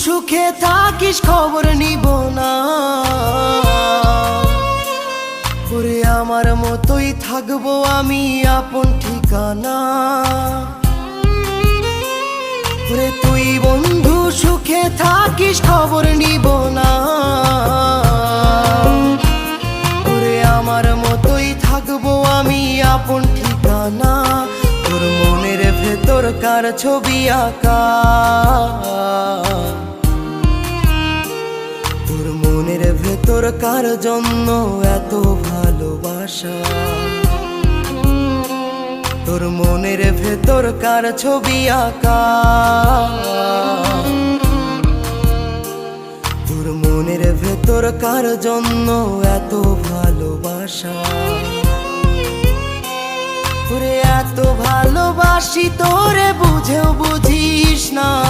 সুখে থাকিস খবর নিব না, ওরে আমার মতোই থাকবো আমি আপন ঠিকানা। ওরে তুই বন্ধু সুখে থাকিস খবর নিব না, ওরে আমার মতোই থাকবো আমি আপন ঠিকানা। তোর মনের ভেতর কার ছবি আঁকা, তোর মনের ভেতর কার জন্য এত ভালোবাসা, তোর মনের ভেতর কার ছবি আঁকা, তোর মনের ভেতর কার জন্য এত ভালোবাসা। তোরে এত ভালোবাসি তোরে বুঝেও বুঝিস না।